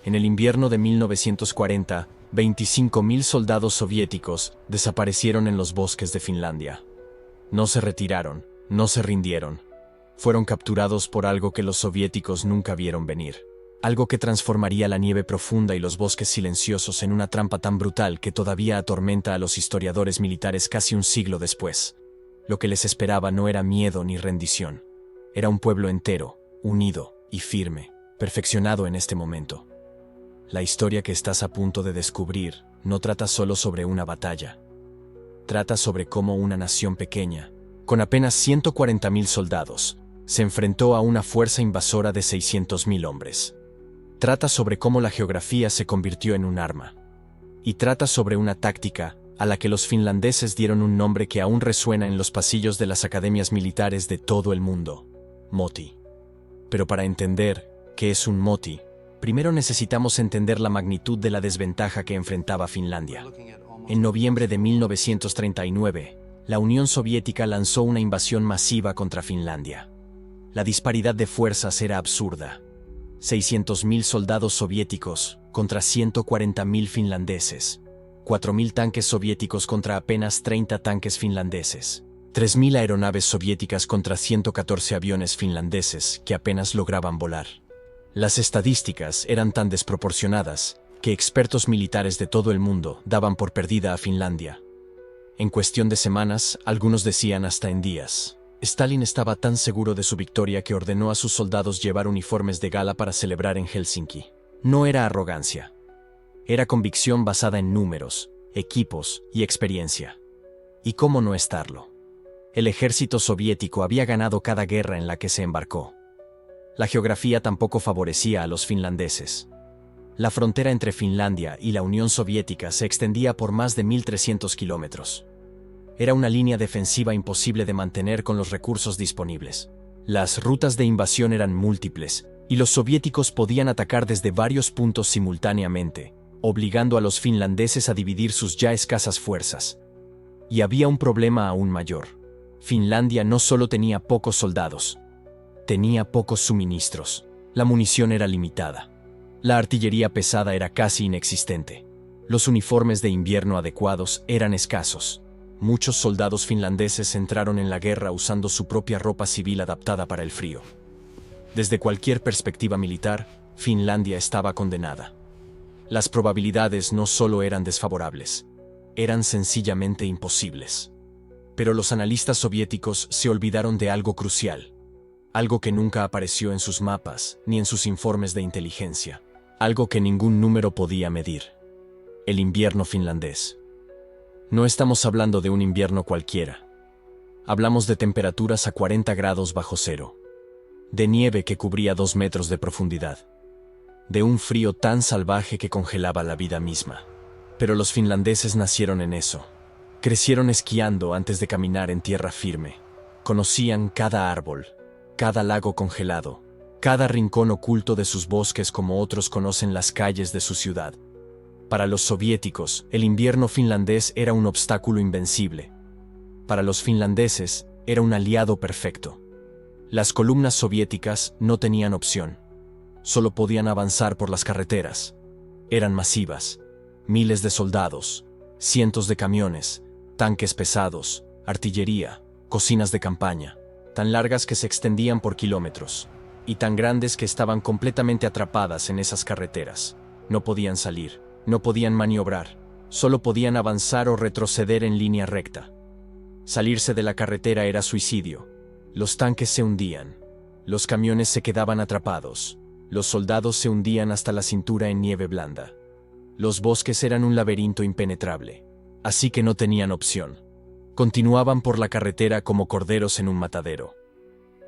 En el invierno de 1940, 25.000 soldados soviéticos desaparecieron en los bosques de Finlandia. No se retiraron, no se rindieron. Fueron capturados por algo que los soviéticos nunca vieron venir. Algo que transformaría la nieve profunda y los bosques silenciosos en una trampa tan brutal que todavía atormenta a los historiadores militares casi un siglo después. Lo que les esperaba no era miedo ni rendición. Era un pueblo entero, unido y firme, perfeccionado en este momento. La historia que estás a punto de descubrir no trata solo sobre una batalla. Trata sobre cómo una nación pequeña, con apenas 140.000 soldados, se enfrentó a una fuerza invasora de 600.000 hombres. Trata sobre cómo la geografía se convirtió en un arma. Y trata sobre una táctica a la que los finlandeses dieron un nombre que aún resuena en los pasillos de las academias militares de todo el mundo: Moti. Pero para entender qué es un Moti, primero necesitamos entender la magnitud de la desventaja que enfrentaba Finlandia. En noviembre de 1939, la Unión Soviética lanzó una invasión masiva contra Finlandia. La disparidad de fuerzas era absurda. 600.000 soldados soviéticos contra 140.000 finlandeses. 4.000 tanques soviéticos contra apenas 30 tanques finlandeses. 3.000 aeronaves soviéticas contra 114 aviones finlandeses que apenas lograban volar. Las estadísticas eran tan desproporcionadas que expertos militares de todo el mundo daban por perdida a Finlandia. En cuestión de semanas, algunos decían hasta en días. Stalin estaba tan seguro de su victoria que ordenó a sus soldados llevar uniformes de gala para celebrar en Helsinki. No era arrogancia. Era convicción basada en números, equipos y experiencia. ¿Y cómo no estarlo? El ejército soviético había ganado cada guerra en la que se embarcó. La geografía tampoco favorecía a los finlandeses. La frontera entre Finlandia y la Unión Soviética se extendía por más de 1.300 kilómetros. Era una línea defensiva imposible de mantener con los recursos disponibles. Las rutas de invasión eran múltiples, y los soviéticos podían atacar desde varios puntos simultáneamente, obligando a los finlandeses a dividir sus ya escasas fuerzas. Y había un problema aún mayor. Finlandia no solo tenía pocos soldados, tenía pocos suministros. La munición era limitada. La artillería pesada era casi inexistente. Los uniformes de invierno adecuados eran escasos. Muchos soldados finlandeses entraron en la guerra usando su propia ropa civil adaptada para el frío. Desde cualquier perspectiva militar, Finlandia estaba condenada. Las probabilidades no solo eran desfavorables, eran sencillamente imposibles. Pero los analistas soviéticos se olvidaron de algo crucial, algo que nunca apareció en sus mapas ni en sus informes de inteligencia, algo que ningún número podía medir: el invierno finlandés. No estamos hablando de un invierno cualquiera. Hablamos de temperaturas a 40 grados bajo cero, de nieve que cubría 2 metros de profundidad, de un frío tan salvaje que congelaba la vida misma. Pero los finlandeses nacieron en eso. Crecieron esquiando antes de caminar en tierra firme. Conocían cada árbol, cada lago congelado, cada rincón oculto de sus bosques como otros conocen las calles de su ciudad. Para los soviéticos, el invierno finlandés era un obstáculo invencible. Para los finlandeses, era un aliado perfecto. Las columnas soviéticas no tenían opción. Solo podían avanzar por las carreteras. Eran masivas. Miles de soldados, cientos de camiones, tanques pesados, artillería, cocinas de campaña, tan largas que se extendían por kilómetros, y tan grandes que estaban completamente atrapadas en esas carreteras. No podían salir, no podían maniobrar, solo podían avanzar o retroceder en línea recta. Salirse de la carretera era suicidio. Los tanques se hundían, los camiones se quedaban atrapados, los soldados se hundían hasta la cintura en nieve blanda. Los bosques eran un laberinto impenetrable, así que no tenían opción. Continuaban por la carretera como corderos en un matadero.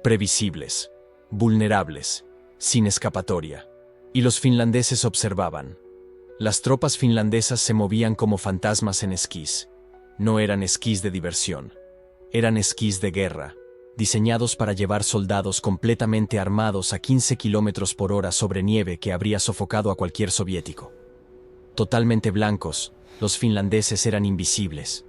Previsibles, vulnerables, sin escapatoria. Y los finlandeses observaban. Las tropas finlandesas se movían como fantasmas en esquís. No eran esquís de diversión. Eran esquís de guerra, diseñados para llevar soldados completamente armados a 15 kilómetros por hora sobre nieve que habría sofocado a cualquier soviético. Totalmente blancos, los finlandeses eran invisibles.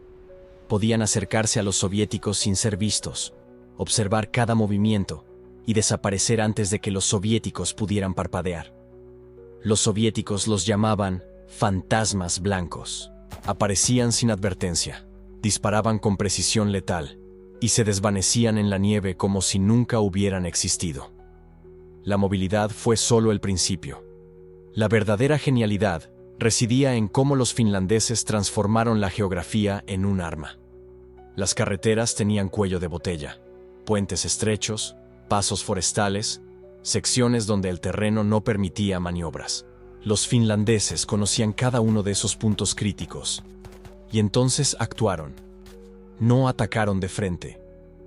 Podían acercarse a los soviéticos sin ser vistos, observar cada movimiento y desaparecer antes de que los soviéticos pudieran parpadear. Los soviéticos los llamaban fantasmas blancos. Aparecían sin advertencia, disparaban con precisión letal y se desvanecían en la nieve como si nunca hubieran existido. La movilidad fue solo el principio. La verdadera genialidad residía en cómo los finlandeses transformaron la geografía en un arma. Las carreteras tenían cuello de botella, puentes estrechos, pasos forestales, secciones donde el terreno no permitía maniobras. Los finlandeses conocían cada uno de esos puntos críticos, y entonces actuaron. No atacaron de frente,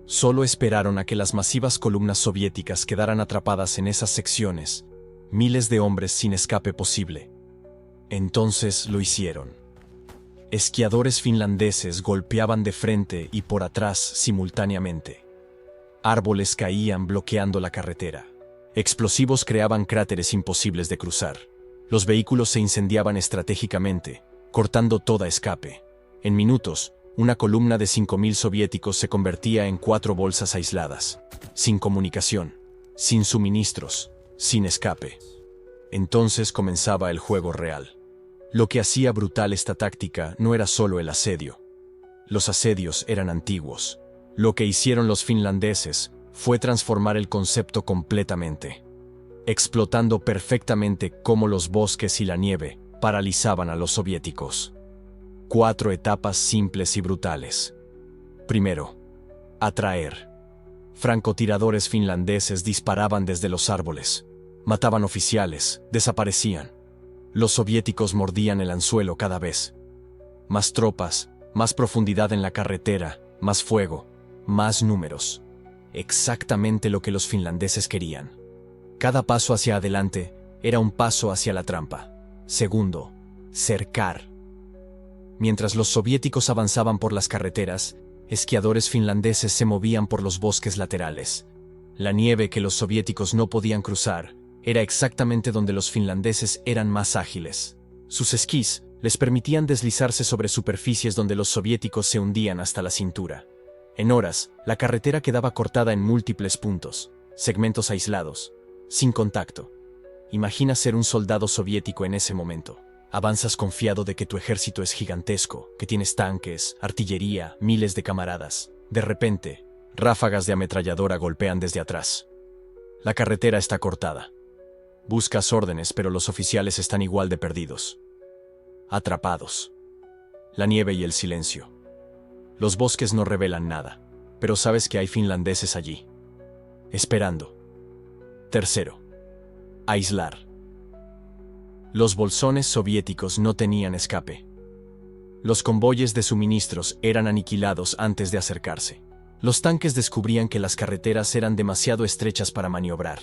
solo esperaron a que las masivas columnas soviéticas quedaran atrapadas en esas secciones, miles de hombres sin escape posible. Entonces lo hicieron. Esquiadores finlandeses golpeaban de frente y por atrás simultáneamente. Árboles caían bloqueando la carretera. Explosivos creaban cráteres imposibles de cruzar. Los vehículos se incendiaban estratégicamente, cortando toda escape. En minutos, una columna de 5.000 soviéticos se convertía en 4 bolsas aisladas, sin comunicación, sin suministros, sin escape. Entonces comenzaba el juego real. Lo que hacía brutal esta táctica no era solo el asedio. Los asedios eran antiguos. Lo que hicieron los finlandeses fue transformar el concepto completamente, explotando perfectamente cómo los bosques y la nieve paralizaban a los soviéticos. 4 etapas simples y brutales. Primero, atraer. Francotiradores finlandeses disparaban desde los árboles. Mataban oficiales, desaparecían. Los soviéticos mordían el anzuelo cada vez. Más tropas, más profundidad en la carretera, más fuego, más números. Exactamente lo que los finlandeses querían. Cada paso hacia adelante era un paso hacia la trampa. Segundo, cercar. Mientras los soviéticos avanzaban por las carreteras, esquiadores finlandeses se movían por los bosques laterales. La nieve que los soviéticos no podían cruzar era exactamente donde los finlandeses eran más ágiles. Sus esquís les permitían deslizarse sobre superficies donde los soviéticos se hundían hasta la cintura. En horas, la carretera quedaba cortada en múltiples puntos, segmentos aislados, sin contacto. Imagina ser un soldado soviético en ese momento. Avanzas confiado de que tu ejército es gigantesco, que tienes tanques, artillería, miles de camaradas. De repente, ráfagas de ametralladora golpean desde atrás. La carretera está cortada. Buscas órdenes, pero los oficiales están igual de perdidos. Atrapados. La nieve y el silencio. Los bosques no revelan nada, pero sabes que hay finlandeses allí, esperando. Tercero, aislar. Los bolsones soviéticos no tenían escape. Los convoyes de suministros eran aniquilados antes de acercarse. Los tanques descubrían que las carreteras eran demasiado estrechas para maniobrar.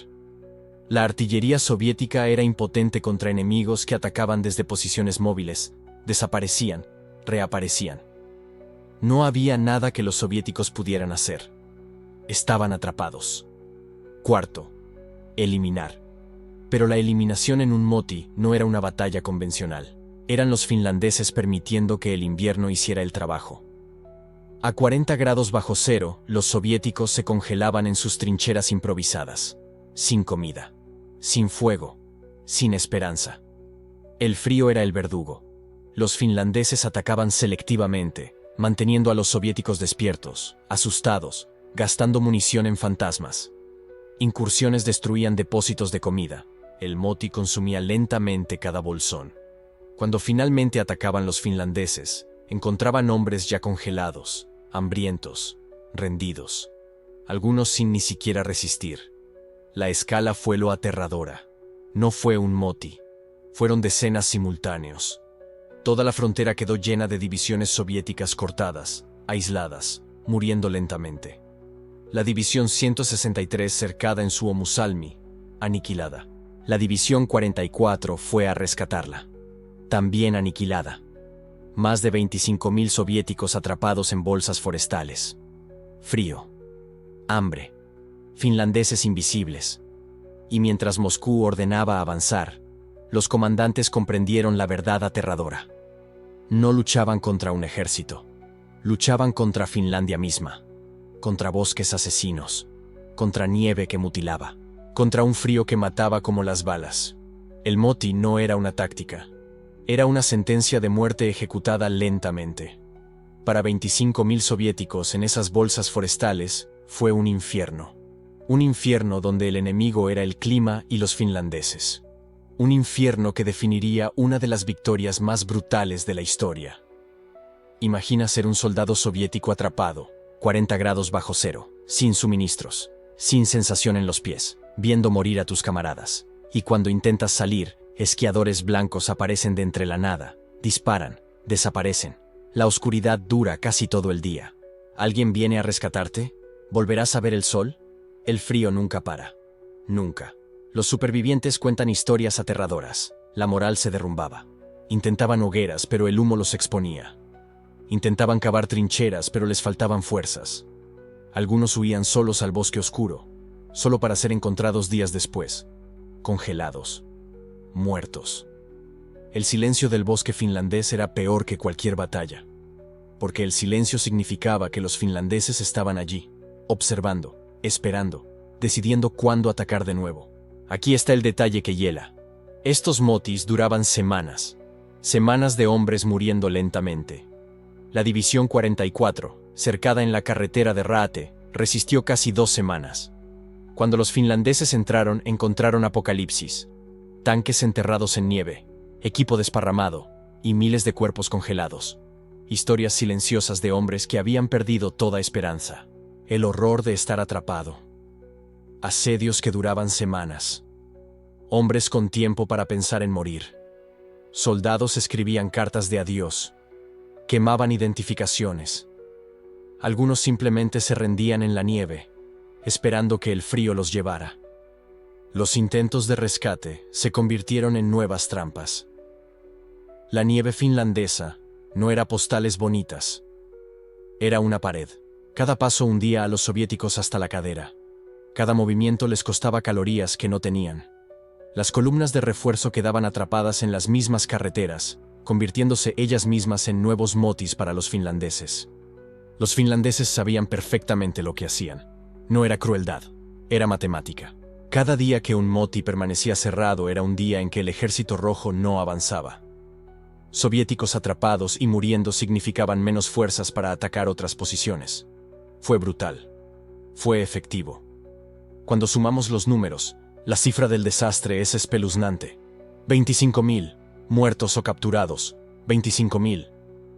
La artillería soviética era impotente contra enemigos que atacaban desde posiciones móviles, desaparecían, reaparecían. No había nada que los soviéticos pudieran hacer. Estaban atrapados. Cuarto, eliminar. Pero la eliminación en un moti no era una batalla convencional. Eran los finlandeses permitiendo que el invierno hiciera el trabajo. A 40 grados bajo cero, los soviéticos se congelaban en sus trincheras improvisadas, sin comida, sin fuego, sin esperanza. El frío era el verdugo. Los finlandeses atacaban selectivamente, manteniendo a los soviéticos despiertos, asustados, gastando munición en fantasmas. Incursiones destruían depósitos de comida. El moti consumía lentamente cada bolsón. Cuando finalmente atacaban los finlandeses, encontraban hombres ya congelados, hambrientos, rendidos, algunos sin ni siquiera resistir. La escala fue lo aterradora. No fue un moti, fueron decenas simultáneos. Toda la frontera quedó llena de divisiones soviéticas cortadas, aisladas, muriendo lentamente. La división 163 cercada en Suomussalmi, aniquilada. La división 44 fue a rescatarla. También aniquilada. Más de 25.000 soviéticos atrapados en bolsas forestales. Frío. Hambre. Finlandeses invisibles. Y mientras Moscú ordenaba avanzar, los comandantes comprendieron la verdad aterradora. No luchaban contra un ejército. Luchaban contra Finlandia misma. Contra bosques asesinos. Contra nieve que mutilaba. Contra un frío que mataba como las balas. El moti no era una táctica. Era una sentencia de muerte ejecutada lentamente. Para 25.000 soviéticos en esas bolsas forestales fue un infierno. Un infierno donde el enemigo era el clima y los finlandeses. Un infierno que definiría una de las victorias más brutales de la historia. Imagina ser un soldado soviético atrapado, 40 grados bajo cero, sin suministros, sin sensación en los pies, viendo morir a tus camaradas. Y cuando intentas salir, esquiadores blancos aparecen de entre la nada, disparan, desaparecen. La oscuridad dura casi todo el día. ¿Alguien viene a rescatarte? ¿Volverás a ver el sol? El frío nunca para. Nunca. Los supervivientes cuentan historias aterradoras. La moral se derrumbaba. Intentaban hogueras, pero el humo los exponía. Intentaban cavar trincheras, pero les faltaban fuerzas. Algunos huían solos al bosque oscuro, solo para ser encontrados días después, congelados, muertos. El silencio del bosque finlandés era peor que cualquier batalla, porque el silencio significaba que los finlandeses estaban allí, observando, esperando, decidiendo cuándo atacar de nuevo. Aquí está el detalle que hiela. Estos motis duraban semanas, semanas de hombres muriendo lentamente. La División 44, cercada en la carretera de Raate, resistió casi 2 semanas. Cuando los finlandeses encontraron apocalipsis, tanques enterrados en nieve, equipo desparramado y miles de cuerpos congelados. Historias silenciosas de hombres que habían perdido toda esperanza. El horror de estar atrapado. Asedios que duraban semanas. Hombres con tiempo para pensar en morir. Soldados escribían cartas de adiós. Quemaban identificaciones. Algunos simplemente se rendían en la nieve, esperando que el frío los llevara. Los intentos de rescate se convirtieron en nuevas trampas. La nieve finlandesa no era postales bonitas. Era una pared. Cada paso hundía a los soviéticos hasta la cadera. Cada movimiento les costaba calorías que no tenían. Las columnas de refuerzo quedaban atrapadas en las mismas carreteras, convirtiéndose ellas mismas en nuevos motis para los finlandeses. Los finlandeses sabían perfectamente lo que hacían. No era crueldad, era matemática. Cada día que un moti permanecía cerrado era un día en que el ejército rojo no avanzaba. Soviéticos atrapados y muriendo significaban menos fuerzas para atacar otras posiciones. Fue brutal. Fue efectivo. Cuando sumamos los números, la cifra del desastre es espeluznante. 25.000. Muertos o capturados, 25.000,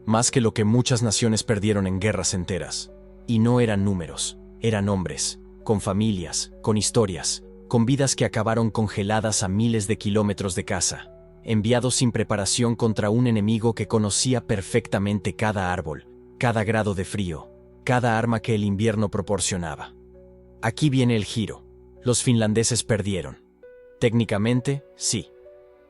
más que lo que muchas naciones perdieron en guerras enteras. Y no eran números, eran hombres, con familias, con historias, con vidas que acabaron congeladas a miles de kilómetros de casa, enviados sin preparación contra un enemigo que conocía perfectamente cada árbol, cada grado de frío, cada arma que el invierno proporcionaba. Aquí viene el giro. Los finlandeses perdieron. Técnicamente, sí.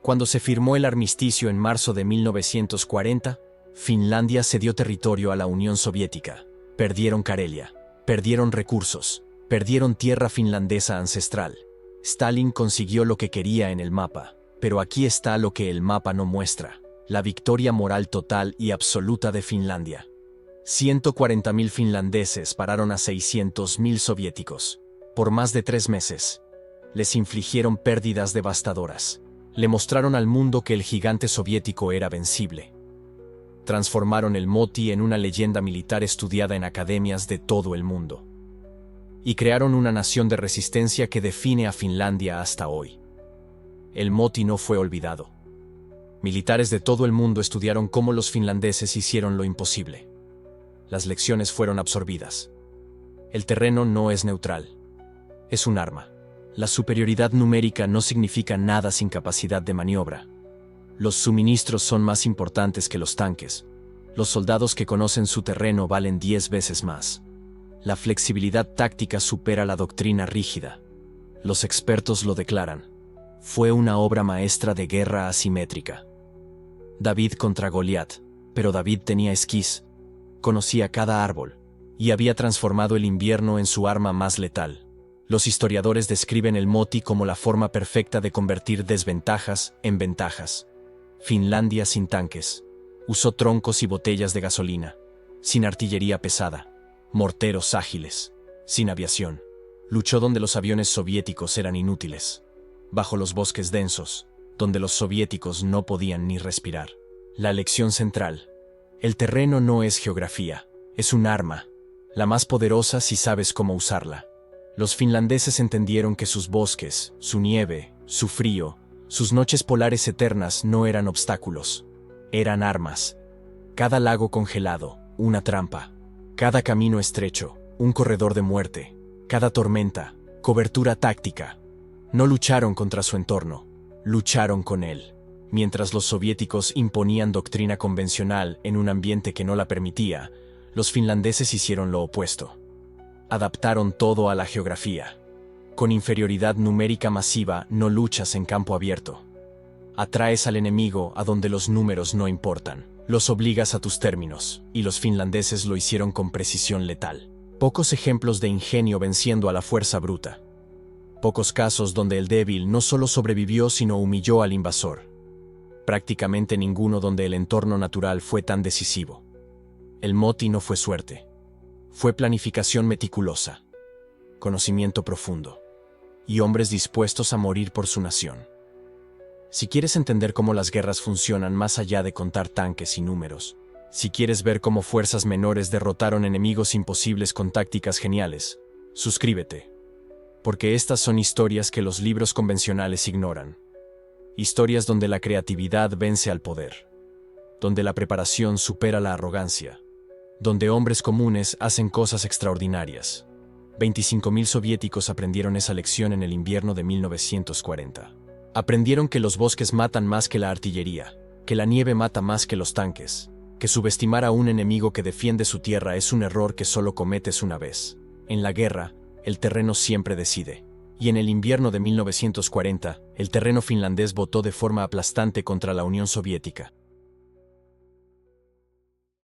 Cuando se firmó el armisticio en marzo de 1940, Finlandia cedió territorio a la Unión Soviética. Perdieron Karelia, perdieron recursos, perdieron tierra finlandesa ancestral. Stalin consiguió lo que quería en el mapa, pero aquí está lo que el mapa no muestra: la victoria moral total y absoluta de Finlandia. 140.000 finlandeses pararon a 600.000 soviéticos. Por más de 3 meses. Les infligieron pérdidas devastadoras. Le mostraron al mundo que el gigante soviético era vencible. Transformaron el moti en una leyenda militar estudiada en academias de todo el mundo. Y crearon una nación de resistencia que define a Finlandia hasta hoy. El moti no fue olvidado. Militares de todo el mundo estudiaron cómo los finlandeses hicieron lo imposible. Las lecciones fueron absorbidas. El terreno no es neutral. Es un arma. La superioridad numérica no significa nada sin capacidad de maniobra. Los suministros son más importantes que los tanques. Los soldados que conocen su terreno valen 10 veces más. La flexibilidad táctica supera la doctrina rígida. Los expertos lo declaran. Fue una obra maestra de guerra asimétrica. David contra Goliat, pero David tenía esquís, conocía cada árbol, y había transformado el invierno en su arma más letal. Los historiadores describen el moti como la forma perfecta de convertir desventajas en ventajas. Finlandia sin tanques. Usó troncos y botellas de gasolina. Sin artillería pesada. Morteros ágiles. Sin aviación. Luchó donde los aviones soviéticos eran inútiles. Bajo los bosques densos. donde los soviéticos no podían ni respirar. La lección central: el terreno no es geografía, es un arma, la más poderosa si sabes cómo usarla. Los finlandeses entendieron que sus bosques, su nieve, su frío, sus noches polares eternas no eran obstáculos, eran armas. Cada lago congelado, una trampa. Cada camino estrecho, un corredor de muerte. Cada tormenta, cobertura táctica. No lucharon contra su entorno, lucharon con él. Mientras los soviéticos imponían doctrina convencional en un ambiente que no la permitía, los finlandeses hicieron lo opuesto. Adaptaron todo a la geografía. Con inferioridad numérica masiva no luchas en campo abierto. Atraes al enemigo a donde los números no importan. Los obligas a tus términos, y los finlandeses lo hicieron con precisión letal. Pocos ejemplos de ingenio venciendo a la fuerza bruta. Pocos casos donde el débil no solo sobrevivió sino humilló al invasor. Prácticamente ninguno donde el entorno natural fue tan decisivo. El moti no fue suerte. Fue planificación meticulosa, conocimiento profundo, y hombres dispuestos a morir por su nación. Si quieres entender cómo las guerras funcionan más allá de contar tanques y números, si quieres ver cómo fuerzas menores derrotaron enemigos imposibles con tácticas geniales, suscríbete. Porque estas son historias que los libros convencionales ignoran. Historias donde la creatividad vence al poder, donde la preparación supera la arrogancia, donde hombres comunes hacen cosas extraordinarias. 25.000 soviéticos aprendieron esa lección en el invierno de 1940. Aprendieron que los bosques matan más que la artillería, que la nieve mata más que los tanques, que subestimar a un enemigo que defiende su tierra es un error que solo cometes una vez. En la guerra, el terreno siempre decide. Y en el invierno de 1940, el terreno finlandés votó de forma aplastante contra la Unión Soviética.